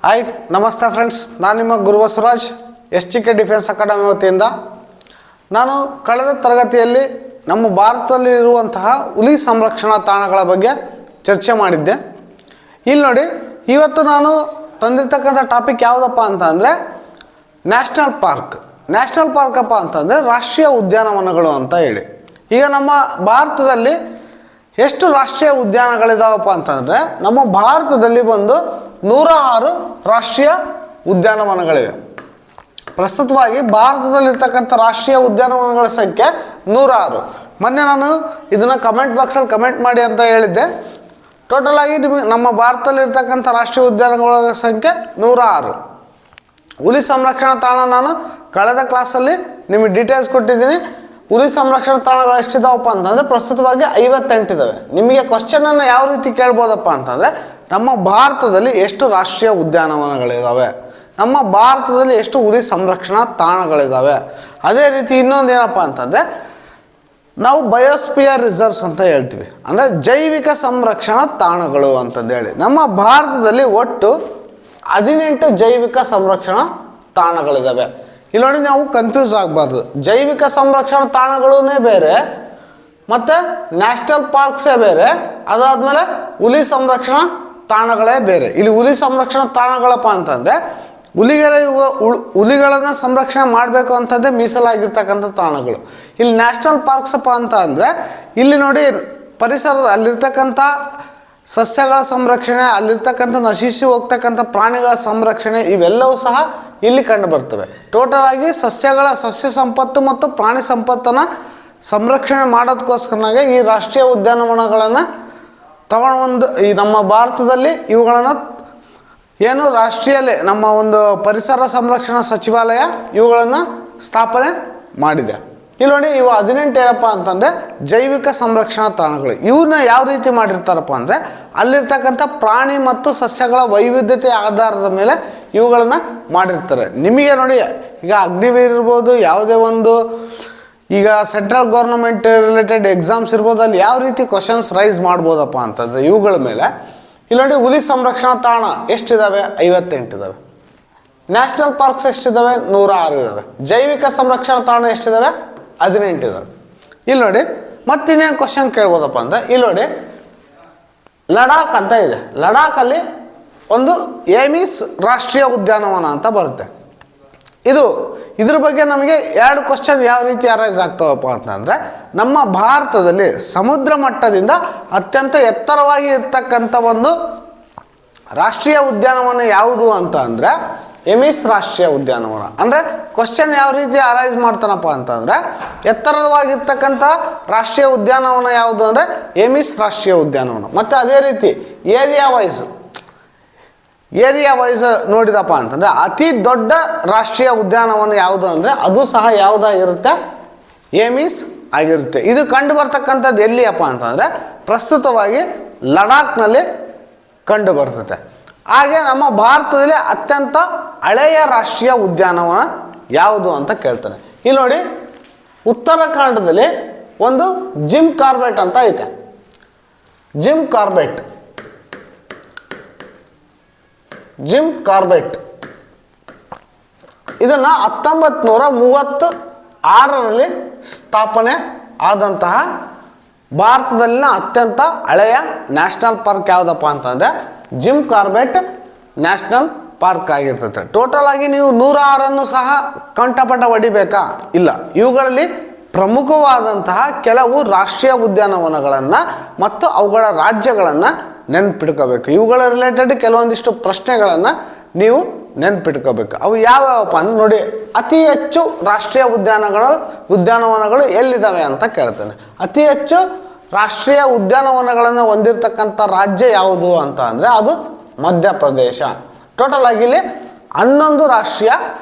Hi ನಮಸ್ತೆ friends, ನಾನು ನಿಮ್ಮ ಗುರುಬಸವರಾಜ್ SGK ಡಿಫೆನ್ಸ್ ಅಕಾಡೆಮಿ ವತಿಯಿಂದ ನಾನು ಕಳೆದ ತರಗತಿಯಲ್ಲಿ ನಮ್ಮ ಭಾರತದಲ್ಲಿ ಇರುವಂತಹ ಹುಲಿ ಸಂರಕ್ಷಣಾ ತಾಣಗಳ ಬಗ್ಗೆ ಚರ್ಚೆ ಮಾಡಿದ್ದೆ. ಇಲ್ಲಿ ನೋಡಿ, ಇವತ್ತು ನಾನು ತಂದಿರ್ತಕ್ಕಂಥ ಟಾಪಿಕ್ ಯಾವುದಪ್ಪ ಅಂತ ಅಂದರೆ ನ್ಯಾಷನಲ್ ಪಾರ್ಕ್ ಅಪ್ಪ ಅಂತಂದರೆ ರಾಷ್ಟ್ರೀಯ ಉದ್ಯಾನವನಗಳು ಅಂತ ಹೇಳಿ. ಈಗ ನಮ್ಮ ಭಾರತದಲ್ಲಿ ಎಷ್ಟು ರಾಷ್ಟ್ರೀಯ ಉದ್ಯಾನಗಳಿದಾವಪ್ಪ ಅಂತಂದರೆ ನಮ್ಮ ಭಾರತದಲ್ಲಿ ಬಂದು 106 ರಾಷ್ಟ್ರೀಯ ಉದ್ಯಾನವನಗಳಿವೆ. ಪ್ರಸ್ತುತವಾಗಿ ಭಾರತದಲ್ಲಿರ್ತಕ್ಕಂಥ ರಾಷ್ಟ್ರೀಯ ಉದ್ಯಾನವನಗಳ ಸಂಖ್ಯೆ 106. ಮೊನ್ನೆ ನಾನು ಇದನ್ನು ಕಮೆಂಟ್ ಬಾಕ್ಸಲ್ಲಿ ಕಮೆಂಟ್ ಮಾಡಿ ಅಂತ ಹೇಳಿದ್ದೆ. ಟೋಟಲ್ ಆಗಿ ನಮ್ಮ ಭಾರತದಲ್ಲಿರ್ತಕ್ಕಂಥ ರಾಷ್ಟ್ರೀಯ ಉದ್ಯಾನವನಗಳ ಸಂಖ್ಯೆ 106. ಹುಲಿ ಸಂರಕ್ಷಣಾ ತಾಣ ನಾನು ಕಳೆದ ಕ್ಲಾಸಲ್ಲಿ ನಿಮಗೆ ಡೀಟೇಲ್ಸ್ ಕೊಟ್ಟಿದ್ದೀನಿ. ಹುಲಿ ಸಂರಕ್ಷಣಾ ತಾಣಗಳು ಎಷ್ಟಿದಾವಪ್ಪ ಅಂತಂದರೆ ಪ್ರಸ್ತುತವಾಗಿ 58 ಇದ್ದಾವೆ. ನಿಮಗೆ ಕ್ವಶನನ್ನು ಯಾವ ರೀತಿ ಕೇಳ್ಬೋದಪ್ಪ ಅಂತಂದರೆ ನಮ್ಮ ಭಾರತದಲ್ಲಿ ಎಷ್ಟು ರಾಷ್ಟ್ರೀಯ ಉದ್ಯಾನವನಗಳಿದ್ದಾವೆ, ನಮ್ಮ ಭಾರತದಲ್ಲಿ ಎಷ್ಟು ಹುಲಿ ಸಂರಕ್ಷಣಾ ತಾಣಗಳಿದ್ದಾವೆ. ಅದೇ ರೀತಿ ಇನ್ನೊಂದು ಏನಪ್ಪ ಅಂತಂದರೆ ನಾವು ಬಯೋಸ್ಪಿಯರ್ ರಿಸರ್ವ್ಸ್ ಅಂತ ಹೇಳ್ತೀವಿ, ಅಂದರೆ ಜೈವಿಕ ಸಂರಕ್ಷಣಾ ತಾಣಗಳು ಅಂತಂದೇಳಿ. ನಮ್ಮ ಭಾರತದಲ್ಲಿ ಒಟ್ಟು 18 ಜೈವಿಕ ಸಂರಕ್ಷಣಾ ತಾಣಗಳಿದ್ದಾವೆ. ಇಲ್ಲಿ ನೋಡಿ, ನಾವು ಕನ್ಫ್ಯೂಸ್ ಆಗಬಾರ್ದು. ಜೈವಿಕ ಸಂರಕ್ಷಣಾ ತಾಣಗಳೂ ಬೇರೆ ಮತ್ತು ನ್ಯಾಷನಲ್ ಪಾರ್ಕ್ಸೇ ಬೇರೆ, ಅದಾದಮೇಲೆ ಹುಲಿ ಸಂರಕ್ಷಣಾ ತಾಣಗಳೇ ಬೇರೆ. ಇಲ್ಲಿ ಹುಲಿ ಸಂರಕ್ಷಣಾ ತಾಣಗಳಪ್ಪ ಅಂತಂದರೆ ಹುಲಿಗಳನ್ನು ಸಂರಕ್ಷಣೆ ಮಾಡಬೇಕು ಅಂತಂದರೆ ಮೀಸಲಾಗಿರ್ತಕ್ಕಂಥ ತಾಣಗಳು. ಇಲ್ಲಿ ನ್ಯಾಷನಲ್ ಪಾರ್ಕ್ಸಪ್ಪ ಅಂತ ಅಂದರೆ ಇಲ್ಲಿ ನೋಡಿ, ಪರಿಸರದ ಅಲ್ಲಿರ್ತಕ್ಕಂಥ ಸಸ್ಯಗಳ ಸಂರಕ್ಷಣೆ, ಅಲ್ಲಿರ್ತಕ್ಕಂಥ ನಶಿಸಿ ಹೋಗ್ತಕ್ಕಂಥ ಪ್ರಾಣಿಗಳ ಸಂರಕ್ಷಣೆ ಇವೆಲ್ಲವೂ ಸಹ ಇಲ್ಲಿ ಕಂಡು ಬರ್ತವೆ. ಟೋಟಲ್ ಆಗಿ ಸಸ್ಯ ಸಂಪತ್ತು ಮತ್ತು ಪ್ರಾಣಿ ಸಂಪತ್ತನ್ನು ಸಂರಕ್ಷಣೆ ಮಾಡೋದಕ್ಕೋಸ್ಕರನಾಗೆ ಈ ರಾಷ್ಟ್ರೀಯ ಉದ್ಯಾನವನಗಳನ್ನು ತಗೊಂಡು ಈ ನಮ್ಮ ಭಾರತದಲ್ಲಿ ಇವುಗಳನ್ನು ಏನು ರಾಷ್ಟ್ರೀಯಲ್ಲೇ ನಮ್ಮ ಒಂದು ಪರಿಸರ ಸಂರಕ್ಷಣಾ ಸಚಿವಾಲಯ ಇವುಗಳನ್ನು ಸ್ಥಾಪನೆ ಮಾಡಿದೆ. ಇಲ್ಲಿ ನೋಡಿ, ಇವು 18 ಏನಪ್ಪ ಅಂತಂದರೆ ಜೈವಿಕ ಸಂರಕ್ಷಣಾ ತಾಣಗಳು. ಇವನ್ನ ಯಾವ ರೀತಿ ಮಾಡಿರ್ತಾರಪ್ಪ ಅಂದರೆ ಅಲ್ಲಿರ್ತಕ್ಕಂಥ ಪ್ರಾಣಿ ಮತ್ತು ಸಸ್ಯಗಳ ವೈವಿಧ್ಯತೆ ಆಧಾರದ ಮೇಲೆ ಇವುಗಳನ್ನು ಮಾಡಿರ್ತಾರೆ. ನಿಮಗೆ ನೋಡಿ, ಈಗ ಅಗ್ನಿವೀರ್ ಇರ್ಬೋದು, ಯಾವುದೇ ಒಂದು ಈಗ ಸೆಂಟ್ರಲ್ ಗೌರ್ಮೆಂಟ್ ರಿಲೇಟೆಡ್ ಎಕ್ಸಾಮ್ಸ್ ಇರ್ಬೋದು, ಅಲ್ಲಿ ಯಾವ ರೀತಿ ಕ್ವಶನ್ಸ್ ರೈಸ್ ಮಾಡ್ಬೋದಪ್ಪ ಅಂತಂದರೆ ಇವುಗಳ ಮೇಲೆ. ಇಲ್ಲಿ ನೋಡಿ, ಹುಲಿ ಸಂರಕ್ಷಣಾ ತಾಣ ಎಷ್ಟಿದ್ದಾವೆ? 58 ಇದ್ದಾವೆ. National parks ಎಷ್ಟಿದ್ದಾವೆ? 106 ಇದ್ದಾವೆ. ಜೈವಿಕ ಸಂರಕ್ಷಣಾ ತಾಣ ಎಷ್ಟಿದ್ದಾವೆ? 18 ಇದ್ದಾವೆ. ಇಲ್ಲಿ ನೋಡಿ, ಮತ್ತಿನ್ನೇನು ಕ್ವಶನ್ ಕೇಳ್ಬೋದಪ್ಪ ಅಂದರೆ ಇಲ್ಲಿ ನೋಡಿ, ಲಡಾಖ್ ಅಂತ ಇದೆ. ಲಡಾಖಲ್ಲಿ ಒಂದು ಏಮಿಸ್ ರಾಷ್ಟ್ರೀಯ ಉದ್ಯಾನವನ ಅಂತ ಬರುತ್ತೆ. ಇದ್ರ ಬಗ್ಗೆ ನಮಗೆ 2 ಕ್ವಶನ್ ಯಾವ ರೀತಿ ಅರೈಸ್ ಆಗ್ತಾವಪ್ಪ ಅಂತಂದರೆ ನಮ್ಮ ಭಾರತದಲ್ಲಿ ಸಮುದ್ರ ಮಟ್ಟದಿಂದ ಅತ್ಯಂತ ಎತ್ತರವಾಗಿ ಇರ್ತಕ್ಕಂಥ ಒಂದು ರಾಷ್ಟ್ರೀಯ ಉದ್ಯಾನವನ ಯಾವುದು ಅಂತ ಅಂದರೆ ಎಮಿಸ್ ರಾಷ್ಟ್ರೀಯ ಉದ್ಯಾನವನ. ಅಂದರೆ ಕ್ವಶನ್ ಯಾವ ರೀತಿ ಅರೈಸ್ ಮಾಡ್ತಾನಪ್ಪ ಅಂತಂದರೆ ಎತ್ತರವಾಗಿರ್ತಕ್ಕಂಥ ರಾಷ್ಟ್ರೀಯ ಉದ್ಯಾನವನ ಯಾವುದು ಅಂದರೆ ಎಮಿಸ್ ರಾಷ್ಟ್ರೀಯ ಉದ್ಯಾನವನ. ಮತ್ತು ಅದೇ ರೀತಿ ಏರಿಯಾ ವೈಸ್ ನೋಡಿದಪ್ಪ ಅಂತಂದರೆ ಅತಿ ದೊಡ್ಡ ರಾಷ್ಟ್ರೀಯ ಉದ್ಯಾನವನ ಯಾವುದು ಅಂದರೆ ಅದು ಸಹ ಯಾವುದಾಗಿರುತ್ತೆ? ಏಮಿಸ್ ಆಗಿರುತ್ತೆ. ಇದು ಕಂಡು ಬರ್ತಕ್ಕಂಥದ್ದು ಎಲ್ಲಿಯಪ್ಪ ಅಂತಂದರೆ ಪ್ರಸ್ತುತವಾಗಿ ಲಡಾಖ್ನಲ್ಲಿ ಕಂಡು ಬರ್ತದೆ. ಹಾಗೆ ನಮ್ಮ ಭಾರತದಲ್ಲಿ ಅತ್ಯಂತ ಹಳೆಯ ರಾಷ್ಟ್ರೀಯ ಉದ್ಯಾನವನ ಯಾವುದು ಅಂತ ಕೇಳ್ತಾನೆ. ಇಲ್ಲಿ ನೋಡಿ, ಉತ್ತರಾಖಂಡದಲ್ಲಿ ಒಂದು ಜಿಮ್ ಕಾರ್ಬೆಟ್ ಅಂತ ಐತೆ. ಜಿಮ್ ಕಾರ್ಬೆಟ್ ಇದನ್ನು 1936ರಲ್ಲಿ ಸ್ಥಾಪನೆ ಆದಂತಹ ಭಾರತದಲ್ಲಿನ ಅತ್ಯಂತ ಹಳೆಯ ನ್ಯಾಷನಲ್ ಪಾರ್ಕ್ ಯಾವುದಪ್ಪ ಅಂತಂದರೆ ಜಿಮ್ ಕಾರ್ಬೆಟ್ ನ್ಯಾಷನಲ್ ಪಾರ್ಕ್ ಆಗಿರ್ತದೆ. ಟೋಟಲ್ ಆಗಿ ನೀವು 106 ಸಹ ಕಂಠಪಟ ಹೊಡಿಬೇಕಾ? ಇಲ್ಲ. ಇವುಗಳಲ್ಲಿ ಪ್ರಮುಖವಾದಂತಹ ಕೆಲವು ರಾಷ್ಟ್ರೀಯ ಉದ್ಯಾನವನಗಳನ್ನು ಮತ್ತು ಅವುಗಳ ರಾಜ್ಯಗಳನ್ನು ನೆನ್ಪಿಟ್ಕೋಬೇಕು. ಇವುಗಳ ರಿಲೇಟೆಡ್ ಕೆಲವೊಂದಿಷ್ಟು ಪ್ರಶ್ನೆಗಳನ್ನು ನೀವು ನೆನ್ಪಿಟ್ಕೋಬೇಕು. ಅವು ಯಾವ್ಯಾವಪ್ಪ ಅಂದ್ರೆ ನೋಡಿ, ಅತಿ ಹೆಚ್ಚು ರಾಷ್ಟ್ರೀಯ ಉದ್ಯಾನವನಗಳು ಎಲ್ಲಿದ್ದಾವೆ ಅಂತ ಕೇಳ್ತೇನೆ. ಅತಿ ಹೆಚ್ಚು ರಾಷ್ಟ್ರೀಯ ಉದ್ಯಾನವನಗಳನ್ನು ಹೊಂದಿರತಕ್ಕಂಥ ರಾಜ್ಯ ಯಾವುದು ಅಂತ ಅಂದರೆ ಅದು ಮಧ್ಯಪ್ರದೇಶ. ಟೋಟಲ್ ಆಗಿ ಇಲ್ಲಿ 11 ರಾಷ್ಟ್ರೀಯ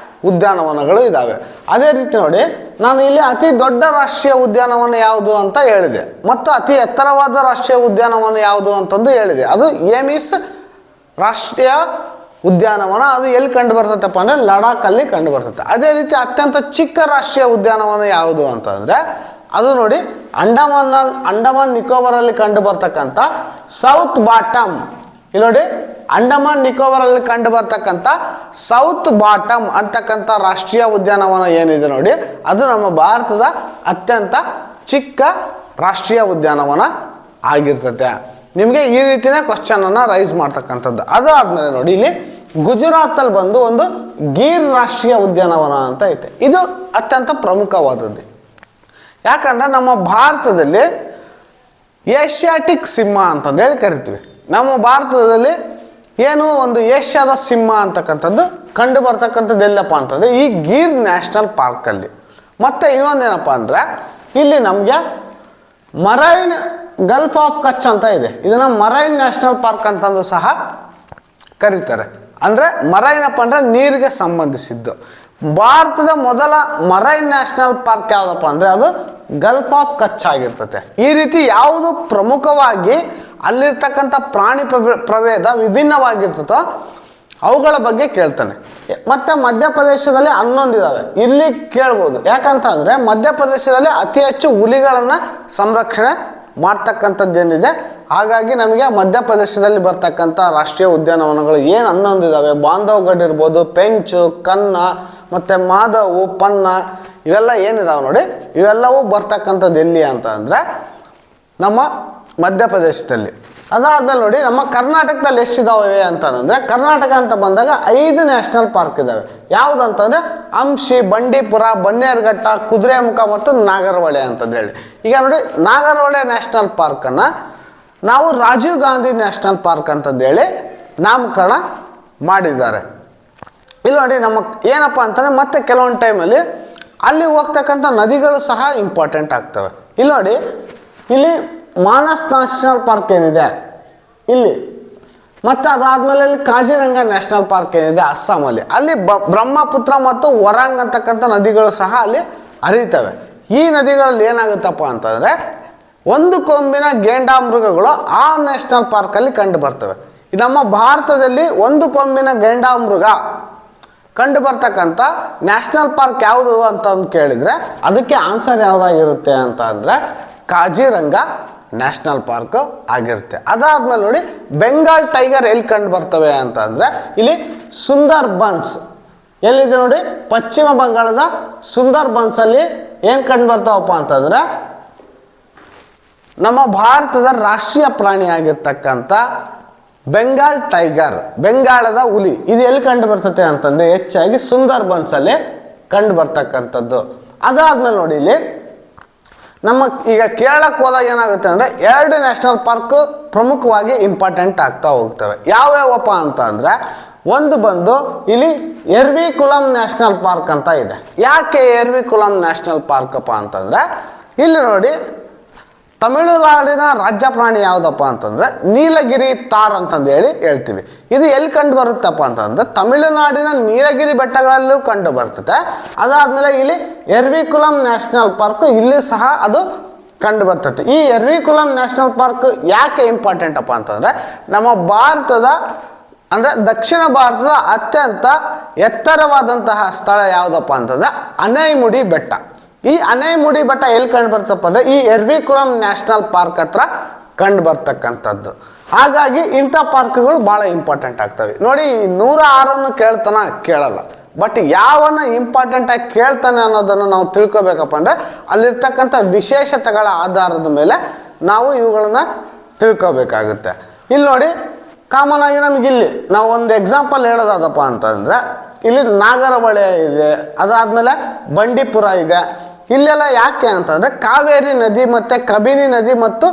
ಉದ್ಯಾನವನಗಳು ಇದ್ದಾವೆ. ಅದೇ ರೀತಿ ನೋಡಿ, ನಾನು ಇಲ್ಲಿ ಅತಿ ದೊಡ್ಡ ರಾಷ್ಟ್ರೀಯ ಉದ್ಯಾನವನ ಯಾವುದು ಅಂತ ಹೇಳಿದೆ ಮತ್ತು ಅತಿ ಎತ್ತರವಾದ ರಾಷ್ಟ್ರೀಯ ಉದ್ಯಾನವನ ಯಾವುದು ಅಂತಂದು ಹೇಳಿದೆ. ಅದು ಏಮಿಸ್ ರಾಷ್ಟ್ರೀಯ ಉದ್ಯಾನವನ. ಅದು ಎಲ್ಲಿ ಕಂಡು ಬರ್ತೈತಪ್ಪ ಅಂದರೆ ಲಡಾಖಲ್ಲಿ ಕಂಡು ಬರ್ತೈತೆ. ಅದೇ ರೀತಿ ಅತ್ಯಂತ ಚಿಕ್ಕ ರಾಷ್ಟ್ರೀಯ ಉದ್ಯಾನವನ ಯಾವುದು ಅಂತಂದರೆ ಅದು ನೋಡಿ ಅಂಡಮಾನ್ ನಿಕೋಬಾರಲ್ಲಿ ಕಂಡು ಬರ್ತಕ್ಕಂಥ ಸೌತ್ ಬಾಟಮ್ ಇಲ್ಲಿ ನೋಡಿ, ಅಂಡಮಾನ್ ನಿಕೋಬಾರಲ್ಲಿ ಕಂಡು ಬರ್ತಕ್ಕಂಥ ಸೌತ್ ಬಾಟಮ್ ಅಂತಕ್ಕಂಥ ರಾಷ್ಟ್ರೀಯ ಉದ್ಯಾನವನ ಏನಿದೆ ನೋಡಿ, ಅದು ನಮ್ಮ ಭಾರತದ ಅತ್ಯಂತ ಚಿಕ್ಕ ರಾಷ್ಟ್ರೀಯ ಉದ್ಯಾನವನ ಆಗಿರ್ತತೆ. ನಿಮಗೆ ಈ ರೀತಿಯ ಕ್ವಶನನ್ನು ರೈಸ್ ಮಾಡ್ತಕ್ಕಂಥದ್ದು. ಅದು ಆದಮೇಲೆ ನೋಡಿ, ಇಲ್ಲಿ ಗುಜರಾತಲ್ಲಿ ಬಂದು ಒಂದು ಗೀರ್ ರಾಷ್ಟ್ರೀಯ ಉದ್ಯಾನವನ ಅಂತ ಐತೆ. ಇದು ಅತ್ಯಂತ ಪ್ರಮುಖವಾದದ್ದು. ಯಾಕಂದ್ರೆ ನಮ್ಮ ಭಾರತದಲ್ಲಿ ಏಷ್ಯಾಟಿಕ್ ಸಿಂಹ ಅಂತಂದು ಹೇಳಿ ಕರಿತೀವಿ. ನಮ್ಮ ಭಾರತದಲ್ಲಿ ಏನು ಒಂದು ಏಷ್ಯಾದ ಸಿಂಹ ಅಂತಕ್ಕಂಥದ್ದು ಕಂಡು ಬರ್ತಕ್ಕಂಥದ್ದು ಎಲ್ಲಪ್ಪ ಅಂತಂದರೆ ಈ ಗೀರ್ ನ್ಯಾಷನಲ್ ಪಾರ್ಕಲ್ಲಿ. ಮತ್ತು ಇನ್ನೊಂದೇನಪ್ಪ ಅಂದರೆ ಇಲ್ಲಿ ನಮಗೆ ಮರೈನ್ ಗಲ್ಫ್ ಆಫ್ ಕಚ್ ಅಂತ ಇದೆ. ಇದನ್ನು ಮರೈನ್ ನ್ಯಾಷನಲ್ ಪಾರ್ಕ್ ಅಂತಂದು ಸಹ ಕರೀತಾರೆ. ಅಂದರೆ ಮರೈನಪ್ಪ ಅಂದರೆ ನೀರಿಗೆ ಸಂಬಂಧಿಸಿದ್ದು. ಭಾರತದ ಮೊದಲ ಮರೈನ್ ನ್ಯಾಷನಲ್ ಪಾರ್ಕ್ ಯಾವುದಪ್ಪ ಅಂದರೆ ಅದು ಗಲ್ಫ್ ಆಫ್ ಕಚ್ ಆಗಿರ್ತದೆ. ಈ ರೀತಿ ಯಾವುದು ಪ್ರಮುಖವಾಗಿ ಅಲ್ಲಿರ್ತಕ್ಕಂಥ ಪ್ರಾಣಿ ಪ್ರಭೇದ ವಿಭಿನ್ನವಾಗಿರ್ತದೋ ಅವುಗಳ ಬಗ್ಗೆ ಕೇಳ್ತಾನೆ. ಮತ್ತು ಮಧ್ಯಪ್ರದೇಶದಲ್ಲಿ 11 ಇದ್ದಾವೆ. ಇಲ್ಲಿ ಕೇಳ್ಬೋದು. ಯಾಕಂತ ಅಂದರೆ ಮಧ್ಯಪ್ರದೇಶದಲ್ಲಿ ಅತಿ ಹೆಚ್ಚು ಹುಲಿಗಳನ್ನು ಸಂರಕ್ಷಣೆ ಮಾಡ್ತಕ್ಕಂಥದ್ದೇನಿದೆ. ಹಾಗಾಗಿ ನಮಗೆ ಮಧ್ಯಪ್ರದೇಶದಲ್ಲಿ ಬರ್ತಕ್ಕಂಥ ರಾಷ್ಟ್ರೀಯ ಉದ್ಯಾನವನಗಳು ಏನು 11 ಇದ್ದಾವೆ. ಬಾಂಧವ್ಗಢ್ ಇರ್ಬೋದು, ಪೆಂಚು, ಕನ್ನ, ಮತ್ತು ಮಾಧವು, ಪನ್ನ, ಇವೆಲ್ಲ ಏನಿದಾವೆ ನೋಡಿ, ಇವೆಲ್ಲವೂ ಬರ್ತಕ್ಕಂಥದ್ದು ಎಲ್ಲಿ ಅಂತ ಅಂದರೆ ನಮ್ಮ ಮಧ್ಯಪ್ರದೇಶದಲ್ಲಿ. ಅದಾದ್ಮೇಲೆ ನೋಡಿ, ನಮ್ಮ ಕರ್ನಾಟಕದಲ್ಲಿ ಎಷ್ಟಿದಾವೆ ಅಂತಂದರೆ, ಕರ್ನಾಟಕ ಅಂತ ಬಂದಾಗ 5 ನ್ಯಾಷನಲ್ ಪಾರ್ಕ್ ಇದ್ದಾವೆ. ಯಾವುದಂತಂದರೆ ಅಂಶಿ, ಬಂಡೀಪುರ, ಬನ್ನೇರುಘಟ್ಟ, ಕುದುರೆಮುಖ ಮತ್ತು ನಾಗರಹೊಳೆ ಅಂತಂದೇಳಿ. ಈಗ ನೋಡಿ, ನಾಗರಹೊಳೆ ನ್ಯಾಷನಲ್ ಪಾರ್ಕನ್ನು ನಾವು ರಾಜೀವ್ ಗಾಂಧಿ ನ್ಯಾಷನಲ್ ಪಾರ್ಕ್ ಅಂತಂದೇಳಿ ನಾಮಕರಣ ಮಾಡಿದ್ದಾರೆ. ಇಲ್ಲಿ ನೋಡಿ, ನಮ್ಮ ಏನಪ್ಪ ಅಂತಂದರೆ ಮತ್ತೆ ಕೆಲವೊಂದು ಟೈಮಲ್ಲಿ ಅಲ್ಲಿ ಹೋಗ್ತಕ್ಕಂಥ ನದಿಗಳು ಸಹ ಇಂಪಾರ್ಟೆಂಟ್ ಆಗ್ತವೆ. ಇಲ್ಲಿ ನೋಡಿ, ಇಲ್ಲಿ ಮಾನಸ್ ನ್ಯಾಷನಲ್ ಪಾರ್ಕ್ ಏನಿದೆ ಇಲ್ಲಿ, ಮತ್ತು ಅದಾದಮೇಲೆ ಇಲ್ಲಿ ಕಾಜಿರಂಗ ನ್ಯಾಷನಲ್ ಪಾರ್ಕ್ ಏನಿದೆ ಅಸ್ಸಾಮಲ್ಲಿ, ಅಲ್ಲಿ ಬ್ರಹ್ಮಪುತ್ರ ಮತ್ತು ವರಾಂಗ್ ಅಂತಕ್ಕಂಥ ನದಿಗಳು ಸಹ ಅಲ್ಲಿ ಹರಿತವೆ. ಈ ನದಿಗಳಲ್ಲಿ ಏನಾಗುತ್ತಪ್ಪ ಅಂತಂದರೆ ಒಂದು ಕೊಂಬಿನ ಗೇಂಡಾಮೃಗಗಳು ಆ ನ್ಯಾಷನಲ್ ಪಾರ್ಕಲ್ಲಿ ಕಂಡು ಬರ್ತವೆ. ನಮ್ಮ ಭಾರತದಲ್ಲಿ ಒಂದು ಕೊಂಬಿನ ಗೇಂಡಾಮೃಗ ಕಂಡು ಬರ್ತಕ್ಕಂಥ ನ್ಯಾಷನಲ್ ಪಾರ್ಕ್ ಯಾವುದು ಅಂತಂದು ಕೇಳಿದರೆ ಅದಕ್ಕೆ ಆನ್ಸರ್ ಯಾವುದಾಗಿರುತ್ತೆ ಅಂತ ಅಂದರೆ ಕಾಜಿರಂಗ ನ್ಯಾಷನಲ್ ಪಾರ್ಕ್ ಆಗಿರುತ್ತೆ. ಅದಾದ್ಮೇಲೆ ನೋಡಿ, ಬೆಂಗಾಲ್ ಟೈಗರ್ ಎಲ್ಲಿ ಕಂಡು ಬರ್ತವೆ ಅಂತ ಅಂದರೆ ಇಲ್ಲಿ ಸುಂದರ್ ಬನ್ಸ್ ಎಲ್ಲಿದೆ ನೋಡಿ, ಪಶ್ಚಿಮ ಬಂಗಾಳದ ಸುಂದರ್ ಬನ್ಸಲ್ಲಿ ಏನು ಕಂಡು ಬರ್ತಾವಪ್ಪ ಅಂತಂದರೆ ನಮ್ಮ ಭಾರತದ ರಾಷ್ಟ್ರೀಯ ಪ್ರಾಣಿ ಆಗಿರ್ತಕ್ಕಂಥ ಬೆಂಗಾಲ್ ಟೈಗರ್, ಬೆಂಗಾಳದ ಹುಲಿ, ಇದು ಎಲ್ಲಿ ಕಂಡು ಬರ್ತದೆ ಅಂತಂದರೆ ಹೆಚ್ಚಾಗಿ ಸುಂದರ್ ಬನ್ಸಲ್ಲಿ ಕಂಡು ಬರ್ತಕ್ಕಂಥದ್ದು. ಅದಾದ್ಮೇಲೆ ನೋಡಿ, ಇಲ್ಲಿ ನಮ್ಮ ಈಗ ಕೇರಳಕ್ಕೆ ಹೋದಾಗ ಏನಾಗುತ್ತೆ ಅಂದರೆ 2 ನ್ಯಾಷನಲ್ ಪಾರ್ಕ್ ಪ್ರಮುಖವಾಗಿ ಇಂಪಾರ್ಟೆಂಟ್ ಆಗ್ತಾ ಹೋಗ್ತವೆ. ಯಾವ್ಯಾವಪ್ಪ ಅಂತ ಅಂದರೆ ಒಂದು ಬಂದು ಇಲ್ಲಿ ಎರ್ವಿಕುಲಂ ನ್ಯಾಷನಲ್ ಪಾರ್ಕ್ ಅಂತ ಇದೆ. ಯಾಕೆ ಎರ್ವಿಕುಲಂ ನ್ಯಾಷನಲ್ ಪಾರ್ಕಪ್ಪ ಅಂತಂದರೆ ಇಲ್ಲಿ ನೋಡಿ, ತಮಿಳುನಾಡಿನ ರಾಜ್ಯ ಪ್ರಾಣಿ ಯಾವುದಪ್ಪ ಅಂತಂದರೆ ನೀಲಗಿರಿ ತಾರ್ ಅಂತಂದು ಹೇಳ್ತೀವಿ. ಇದು ಎಲ್ಲಿ ಕಂಡು ಬರುತ್ತಪ್ಪ ಅಂತಂದರೆ ತಮಿಳುನಾಡಿನ ನೀಲಗಿರಿ ಬೆಟ್ಟಗಳಲ್ಲೂ ಕಂಡು ಬರ್ತದೆ. ಅದಾದಮೇಲೆ ಇಲ್ಲಿ ಎರ್ವಿಕುಲಂ ನ್ಯಾಷನಲ್ ಪಾರ್ಕ್ ಇಲ್ಲಿ ಸಹ ಅದು ಕಂಡು ಬರ್ತದೆ. ಈ ಎರ್ವಿಕುಲಂ ನ್ಯಾಷನಲ್ ಪಾರ್ಕ್ ಯಾಕೆ ಇಂಪಾರ್ಟೆಂಟಪ್ಪ ಅಂತಂದರೆ ನಮ್ಮ ಭಾರತದ ಅಂದರೆ ದಕ್ಷಿಣ ಭಾರತದ ಅತ್ಯಂತ ಎತ್ತರವಾದಂತಹ ಸ್ಥಳ ಯಾವುದಪ್ಪ ಅಂತಂದರೆ ಅನೈಮುಡಿ ಬೆಟ್ಟ. ಈ ಅನೈಮುಡಿ ಬೆಟ್ಟ ಎಲ್ಲಿ ಕಂಡು ಬರ್ತಪ್ಪ ಅಂದರೆ ಈ ಎರ್ವಿಕುಲಂ ನ್ಯಾಷನಲ್ ಪಾರ್ಕ್ ಹತ್ರ ಕಂಡು ಬರ್ತಕ್ಕಂಥದ್ದು. ಹಾಗಾಗಿ ಇಂಥ ಪಾರ್ಕ್ಗಳು ಭಾಳ ಇಂಪಾರ್ಟೆಂಟ್ ಆಗ್ತವೆ. ನೋಡಿ, 106 ಕೇಳ್ತಾನ ಕೇಳಲ್ಲ, ಬಟ್ ಯಾವನ್ನ ಇಂಪಾರ್ಟೆಂಟಾಗಿ ಕೇಳ್ತಾನೆ ಅನ್ನೋದನ್ನು ನಾವು ತಿಳ್ಕೊಬೇಕಪ್ಪ ಅಂದರೆ ಅಲ್ಲಿರ್ತಕ್ಕಂಥ ವಿಶೇಷತೆಗಳ ಆಧಾರದ ಮೇಲೆ ನಾವು ಇವುಗಳನ್ನ ತಿಳ್ಕೊಬೇಕಾಗುತ್ತೆ. ಇಲ್ಲಿ ನೋಡಿ, ಕಾಮನ್ ಆಗಿ ನಮಗಿಲ್ಲಿ ನಾವು ಒಂದು ಎಕ್ಸಾಂಪಲ್ ಹೇಳೋದಾದಪ್ಪ ಅಂತಂದರೆ ಇಲ್ಲಿ ನಾಗರಹೊಳೆ ಇದೆ, ಅದಾದಮೇಲೆ ಬಂಡೀಪುರ ಇದೆ. ಇಲ್ಲೆಲ್ಲ ಯಾಕೆ ಅಂತಂದರೆ ಕಾವೇರಿ ನದಿ ಮತ್ತು ಕಬಿನಿ ನದಿ ಮತ್ತು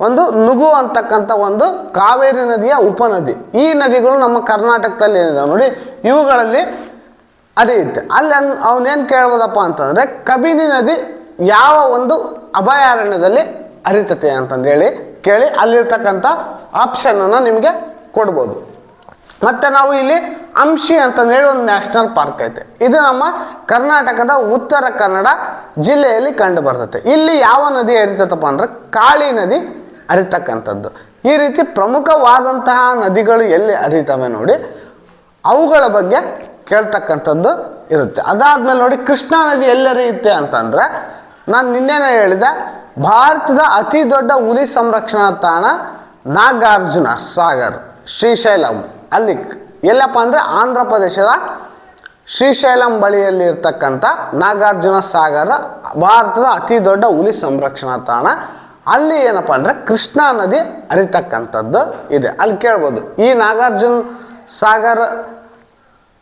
ಒಂದು ನುಗು ಅಂತಕ್ಕಂಥ ಒಂದು ಕಾವೇರಿ ನದಿಯ ಉಪನದಿ, ಈ ನದಿಗಳು ನಮ್ಮ ಕರ್ನಾಟಕದಲ್ಲಿ ಏನಿದಾವೆ ನೋಡಿ, ಇವುಗಳಲ್ಲಿ ಹರಿಯುತ್ತೆ. ಅಲ್ಲಿ ಅವನೇನು ಕೇಳ್ಬೋದಪ್ಪ ಅಂತಂದರೆ ಕಬಿನಿ ನದಿ ಯಾವ ಒಂದು ಅಭಯಾರಣ್ಯದಲ್ಲಿ ಹರಿತತೆ ಅಂತಂದೇಳಿ ಕೇಳಿ ಅಲ್ಲಿರ್ತಕ್ಕಂಥ ಆಪ್ಷನನ್ನು ನಿಮಗೆ ಕೊಡ್ಬೋದು. ಮತ್ತು ನಾವು ಇಲ್ಲಿ ಅಂಶಿ ಅಂತಂದೇಳಿ ಒಂದು ನ್ಯಾಷನಲ್ ಪಾರ್ಕ್ ಐತೆ. ಇದು ನಮ್ಮ ಕರ್ನಾಟಕದ ಉತ್ತರ ಕನ್ನಡ ಜಿಲ್ಲೆಯಲ್ಲಿ ಕಂಡು ಬರ್ತದೆ. ಇಲ್ಲಿ ಯಾವ ನದಿ ಹರಿತದಪ್ಪ ಅಂದರೆ ಕಾಳಿ ನದಿ ಹರಿತಕ್ಕಂಥದ್ದು. ಈ ರೀತಿ ಪ್ರಮುಖವಾದಂತಹ ನದಿಗಳು ಎಲ್ಲಿ ಹರಿತವೆ ನೋಡಿ, ಅವುಗಳ ಬಗ್ಗೆ ಕೇಳ್ತಕ್ಕಂಥದ್ದು ಇರುತ್ತೆ. ಅದಾದಮೇಲೆ ನೋಡಿ, ಕೃಷ್ಣಾ ನದಿ ಎಲ್ಲಿ ಹರಿಯುತ್ತೆ ಅಂತಂದರೆ ನಾನು ನಿನ್ನೆನೇ ಹೇಳಿದೆ, ಭಾರತದ ಅತಿ ದೊಡ್ಡ ಹುಲಿ ಸಂರಕ್ಷಣಾ ತಾಣ ನಾಗಾರ್ಜುನ ಸಾಗರ್ ಶ್ರೀಶೈಲಂ ಅಲ್ಲಿ ಎಲ್ಲಪ್ಪ ಅಂದರೆ ಆಂಧ್ರ ಪ್ರದೇಶದ ಶ್ರೀಶೈಲಂ ಬಳಿಯಲ್ಲಿ ಇರ್ತಕ್ಕಂಥ ನಾಗಾರ್ಜುನ ಸಾಗರ ಭಾರತದ ಅತಿ ದೊಡ್ಡ ಹುಲಿ ಸಂರಕ್ಷಣಾ ತಾಣ. ಅಲ್ಲಿ ಏನಪ್ಪ ಅಂದರೆ ಕೃಷ್ಣಾ ನದಿ ಹರಿತಕ್ಕಂಥದ್ದು ಇದೆ. ಅಲ್ಲಿ ಕೇಳ್ಬೋದು ಈ ನಾಗಾರ್ಜುನ ಸಾಗರ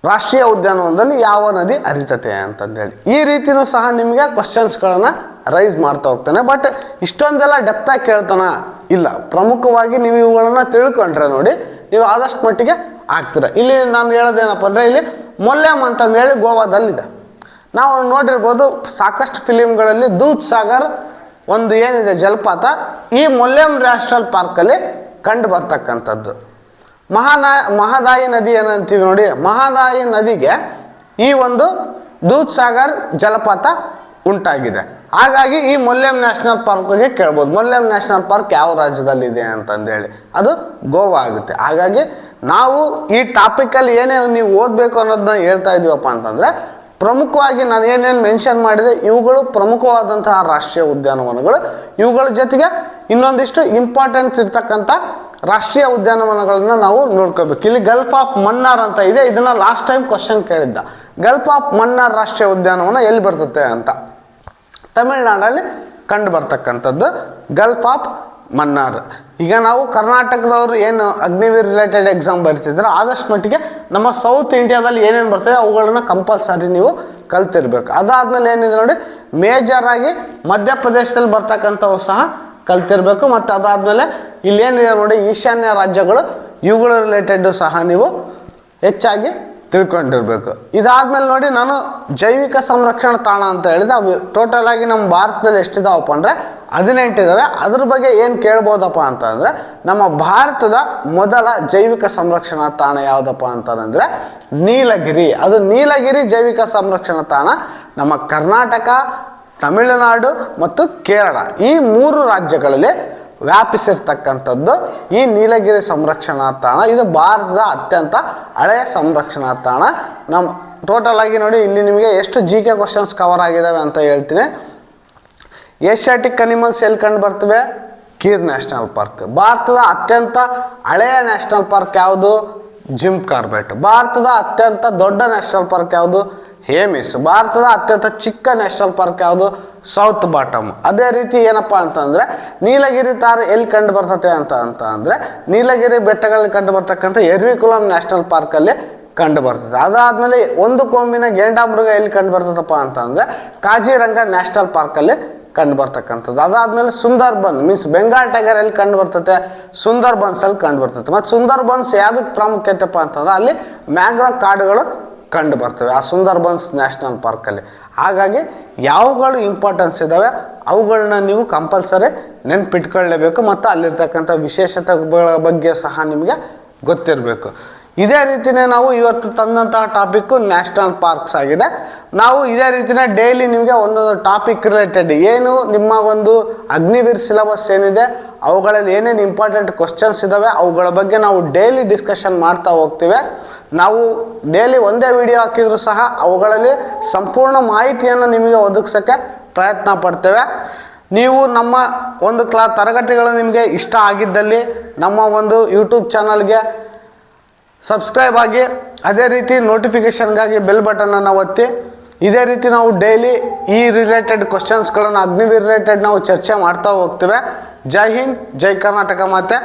ರಾಷ್ಟ್ರೀಯ ಉದ್ಯಾನವನದಲ್ಲಿ ಯಾವ ನದಿ ಹರಿತತೆ ಅಂತಂದೇಳಿ. ಈ ರೀತಿಯೂ ಸಹ ನಿಮಗೆ ಕ್ವಶನ್ಸ್ಗಳನ್ನು ರೈಸ್ ಮಾಡ್ತಾ ಹೋಗ್ತಾನೆ. ಬಟ್ ಇಷ್ಟೊಂದೆಲ್ಲ ಡೆಪ್ತಾಗಿ ಕೇಳ್ತಾನ ಇಲ್ಲ. ಪ್ರಮುಖವಾಗಿ ನೀವು ಇವುಗಳನ್ನು ತಿಳ್ಕೊಂಡ್ರೆ ನೋಡಿ ನೀವು ಆದಷ್ಟು ಮಟ್ಟಿಗೆ ಆಗ್ತೀರ. ಇಲ್ಲಿ ನಾನು ಹೇಳೋದೇನಪ್ಪ ಅಂದರೆ ಇಲ್ಲಿ ಮೊಲ್ಲೆಮ್ ಅಂತಂದೇಳಿ ಗೋವಾದಲ್ಲಿದೆ. ನಾವು ನೋಡಿರ್ಬೋದು ಸಾಕಷ್ಟು ಫಿಲಿಮ್ಗಳಲ್ಲಿ ದೂದ್ ಸಾಗರ್ ಒಂದು ಏನಿದೆ ಜಲಪಾತ ಈ ಮೊಲ್ಲೆಮ್ ನ್ಯಾಷನಲ್ ಪಾರ್ಕಲ್ಲಿ ಕಂಡು ಬರ್ತಕ್ಕಂಥದ್ದು. ಮಹದಾಯಿ ನದಿ ಏನಂತೀವಿ ನೋಡಿ, ಮಹದಾಯಿ ನದಿಗೆ ಈ ಒಂದು ದೂದ್ ಸಾಗರ್ ಜಲಪಾತ ಉಂಟಾಗಿದೆ. ಹಾಗಾಗಿ ಈ ಮೊಲ್ಲೆಮ್ ನ್ಯಾಷನಲ್ ಪಾರ್ಕ್ಗೆ ಕೇಳ್ಬೋದು ಮೊಲ್ಲೆಮ್ ನ್ಯಾಷನಲ್ ಪಾರ್ಕ್ ಯಾವ ರಾಜ್ಯದಲ್ಲಿದೆ ಅಂತಂದೇಳಿ, ಅದು ಗೋವಾ ಆಗುತ್ತೆ. ಹಾಗಾಗಿ ನಾವು ಈ ಟಾಪಿಕಲ್ಲಿ ಏನೇ ನೀವು ಓದಬೇಕು ಅನ್ನೋದನ್ನ ಹೇಳ್ತಾ ಇದ್ದೀವಪ್ಪ ಅಂತಂದರೆ ಪ್ರಮುಖವಾಗಿ ನಾನು ಏನೇನು ಮೆನ್ಷನ್ ಮಾಡಿದೆ ಇವುಗಳು ಪ್ರಮುಖವಾದಂತಹ ರಾಷ್ಟ್ರೀಯ ಉದ್ಯಾನವನಗಳು. ಇವುಗಳ ಜೊತೆಗೆ ಇನ್ನೊಂದಿಷ್ಟು ಇಂಪಾರ್ಟೆಂಟ್ ಇರ್ತಕ್ಕಂಥ ರಾಷ್ಟ್ರೀಯ ಉದ್ಯಾನವನಗಳನ್ನ ನಾವು ನೋಡ್ಕೋಬೇಕು. ಇಲ್ಲಿ ಗಲ್ಫ್ ಆಫ್ ಮನ್ನಾರ್ ಅಂತ ಇದೆ. ಇದನ್ನ ಲಾಸ್ಟ್ ಟೈಮ್ ಕ್ವಶನ್ ಕೇಳಿದ್ದ. ಗಲ್ಫ್ ಆಫ್ ಮನ್ನಾರ್ ರಾಷ್ಟ್ರೀಯ ಉದ್ಯಾನವನ ಎಲ್ಲಿ ಬರ್ತದೆ ಅಂತ ತಮಿಳ್ನಾಡಲ್ಲಿ ಕಂಡು ಬರ್ತಕ್ಕಂಥದ್ದು ಗಲ್ಫ್ ಆಫ್ ಮನ್ನಾರ್. ಈಗ ನಾವು ಕರ್ನಾಟಕದವರು ಏನು ಅಗ್ನಿವೀರ್ ರಿಲೇಟೆಡ್ ಎಕ್ಸಾಮ್ ಬರೀತಿದ್ರೆ ಆದಷ್ಟು ಮಟ್ಟಿಗೆ ನಮ್ಮ ಸೌತ್ ಇಂಡಿಯಾದಲ್ಲಿ ಏನೇನು ಬರ್ತದೆ ಅವುಗಳನ್ನ ಕಂಪಲ್ಸರಿ ನೀವು ಕಲ್ತಿರ್ಬೇಕು. ಅದಾದ್ಮೇಲೆ ಏನಿದೆ ನೋಡಿ ಮೇಜರ್ ಆಗಿ ಮಧ್ಯಪ್ರದೇಶದಲ್ಲಿ ಬರ್ತಕ್ಕಂಥವು ಸಹ ಕಲ್ತಿರ್ಬೇಕು. ಮತ್ತು ಅದಾದಮೇಲೆ ಇಲ್ಲೇನಿದೆ ನೋಡಿ ಈಶಾನ್ಯ ರಾಜ್ಯಗಳು ಇವುಗಳ ರಿಲೇಟೆಡ್ ಸಹ ನೀವು ಹೆಚ್ಚಾಗಿ ತಿಳ್ಕೊಂಡಿರ್ಬೇಕು. ಇದಾದ್ಮೇಲೆ ನೋಡಿ ನಾನು ಜೈವಿಕ ಸಂರಕ್ಷಣಾ ತಾಣ ಅಂತ ಹೇಳಿದೆ. ಅವು ಟೋಟಲ್ ಆಗಿ ನಮ್ಮ ಭಾರತದಲ್ಲಿ ಎಷ್ಟಿದಾವಪ್ಪ ಅಂದರೆ 18 ಇದಾವೆ. ಅದ್ರ ಬಗ್ಗೆ ಏನು ಕೇಳ್ಬೋದಪ್ಪ ಅಂತಂದರೆ ನಮ್ಮ ಭಾರತದ ಮೊದಲ ಜೈವಿಕ ಸಂರಕ್ಷಣಾ ತಾಣ ಯಾವುದಪ್ಪ ಅಂತಂದರೆ ನೀಲಗಿರಿ. ಅದು ನೀಲಗಿರಿ ಜೈವಿಕ ಸಂರಕ್ಷಣಾ ತಾಣ ನಮ್ಮ ಕರ್ನಾಟಕ, ತಮಿಳುನಾಡು ಮತ್ತು ಕೇರಳ ಈ 3 ರಾಜ್ಯಗಳಲ್ಲಿ ವ್ಯಾಪಿಸಿರ್ತಕ್ಕಂಥದ್ದು ಈ ನೀಲಗಿರಿ ಸಂರಕ್ಷಣಾ ತಾಣ. ಇದು ಭಾರತದ ಅತ್ಯಂತ ಹಳೆಯ ಸಂರಕ್ಷಣಾ ತಾಣ. ನಮ್ಮ ಟೋಟಲ್ ಆಗಿ ನೋಡಿ ಇಲ್ಲಿ ನಿಮಗೆ ಎಷ್ಟು GK ಕ್ವಶನ್ಸ್ ಕವರ್ ಆಗಿದ್ದಾವೆ ಅಂತ ಹೇಳ್ತೀನಿ. ಏಷ್ಯಾಟಿಕ್ ಅನಿಮಲ್ಸ್ ಎಲ್ಲಿ ಕಂಡು ಬರ್ತವೆ? Gir national park. ಭಾರತದ ಅತ್ಯಂತ ಹಳೆಯ ನ್ಯಾಷನಲ್ ಪಾರ್ಕ್ ಯಾವುದು? Jim Corbett. ಭಾರತದ ಅತ್ಯಂತ ದೊಡ್ಡ ನ್ಯಾಷನಲ್ ಪಾರ್ಕ್ ಯಾವುದು? ಹೇಮಿಸ್. ಭಾರತದ ಅತ್ಯಂತ ಚಿಕ್ಕ ನ್ಯಾಷನಲ್ ಪಾರ್ಕ್ ಯಾವುದು? South bottom. ಅದೇ ರೀತಿ ಏನಪ್ಪ ಅಂತಂದರೆ ನೀಲಗಿರಿ ತಾರ ಎಲ್ಲಿ ಕಂಡು ಬರ್ತತೆ ಅಂತ ಅಂದರೆ ನೀಲಗಿರಿ ಬೆಟ್ಟಗಳಲ್ಲಿ ಕಂಡು ಬರ್ತಕ್ಕಂಥ ಎರ್ವಿಕುಲಂ ನ್ಯಾಷನಲ್ ಪಾರ್ಕಲ್ಲಿ ಕಂಡು ಬರ್ತದೆ. ಅದಾದಮೇಲೆ ಒಂದು ಕೊಂಬಿನ ಗೇಂಡಾಮೃಗ ಎಲ್ಲಿ ಕಂಡು ಬರ್ತದಪ್ಪ ಅಂತಂದರೆ ಕಾಜಿರಂಗ ನ್ಯಾಷನಲ್ ಪಾರ್ಕಲ್ಲಿ ಕಂಡು ಬರ್ತಕ್ಕಂಥದ್ದು. ಅದಾದಮೇಲೆ ಸುಂದರ್ಬನ್ ಮೀನ್ಸ್ ಬೆಂಗಾಲ್ ಟೈಗರ್ ಎಲ್ಲಿ ಕಂಡು ಬರ್ತತೆ? ಸುಂದರ್ಬನ್ಸಲ್ಲಿ ಕಂಡು ಬರ್ತದೆ. ಮತ್ತು ಸುಂದರ್ಬನ್ಸ್ ಯಾವುದಕ್ಕೆ ಪ್ರಾಮುಖ್ಯತೆಪ್ಪ ಅಂತಂದ್ರೆ ಅಲ್ಲಿ ಮ್ಯಾಂಗ್ರೋವ್ ಕಾಡುಗಳು ಕಂಡು ಬರ್ತವೆ ಆ ಸುಂದರ್ಬನ್ಸ್ ನ್ಯಾಷನಲ್ ಪಾರ್ಕಲ್ಲಿ. ಹಾಗಾಗಿ ಯಾವುಗಳು ಇಂಪಾರ್ಟೆನ್ಸ್ ಇದ್ದಾವೆ ಅವುಗಳನ್ನ ನೀವು ಕಂಪಲ್ಸರಿ ನೆನ್ಪಿಟ್ಕೊಳ್ಳೇಬೇಕು. ಮತ್ತು ಅಲ್ಲಿರ್ತಕ್ಕಂಥ ವಿಶೇಷತೆಗಳ ಬಗ್ಗೆ ಸಹ ನಿಮಗೆ ಗೊತ್ತಿರಬೇಕು. ಇದೇ ರೀತಿಯೇ ನಾವು ಇವತ್ತು ತಂದಂತಹ ಟಾಪಿಕ್ಕು ನ್ಯಾಷನಲ್ ಪಾರ್ಕ್ಸ್ ಆಗಿದೆ. ನಾವು ಇದೇ ರೀತಿಯೇ ಡೈಲಿ ನಿಮಗೆ ಒಂದೊಂದು ಟಾಪಿಕ್ ರಿಲೇಟೆಡ್ ಏನು ನಿಮ್ಮ ಒಂದು ಅಗ್ನಿವೀರ್ ಸಿಲೆಬಸ್ ಏನಿದೆ ಅವುಗಳಲ್ಲಿ ಏನೇನು ಇಂಪಾರ್ಟೆಂಟ್ ಕ್ವಶನ್ಸ್ ಇದ್ದಾವೆ ಅವುಗಳ ಬಗ್ಗೆ ನಾವು ಡೈಲಿ ಡಿಸ್ಕಷನ್ ಮಾಡ್ತಾ ಹೋಗ್ತೀವಿ. ನಾವು ಡೈಲಿ ಒಂದೇ ವಿಡಿಯೋ ಹಾಕಿದರೂ ಸಹ ಅವುಗಳಲ್ಲಿ ಸಂಪೂರ್ಣ ಮಾಹಿತಿಯನ್ನು ನಿಮಗೆ ಒದಗಿಸೋಕ್ಕೆ ಪ್ರಯತ್ನ ಪಡ್ತೇವೆ. ನೀವು ನಮ್ಮ ಒಂದು ತರಗತಿಗಳು ನಿಮಗೆ ಇಷ್ಟ ಆಗಿದ್ದಲ್ಲಿ ನಮ್ಮ ಒಂದು ಯೂಟ್ಯೂಬ್ ಚಾನಲ್ಗೆ ಸಬ್ಸ್ಕ್ರೈಬ್ ಆಗಿ, ಅದೇ ರೀತಿ ನೋಟಿಫಿಕೇಷನ್ಗಾಗಿ ಬೆಲ್ ಬಟನನ್ನು ಒತ್ತಿ. ಇದೇ ರೀತಿ ನಾವು ಡೈಲಿ ಈ ರಿಲೇಟೆಡ್ ಕ್ವಶನ್ಸ್ಗಳನ್ನು ಅಗ್ನಿವೀರ್ ರಿಲೇಟೆಡ್ ನಾವು ಚರ್ಚೆ ಮಾಡ್ತಾ ಹೋಗ್ತೇವೆ. ಜೈ ಹಿಂದ್, ಜೈ ಕರ್ನಾಟಕ ಮಾತೆ.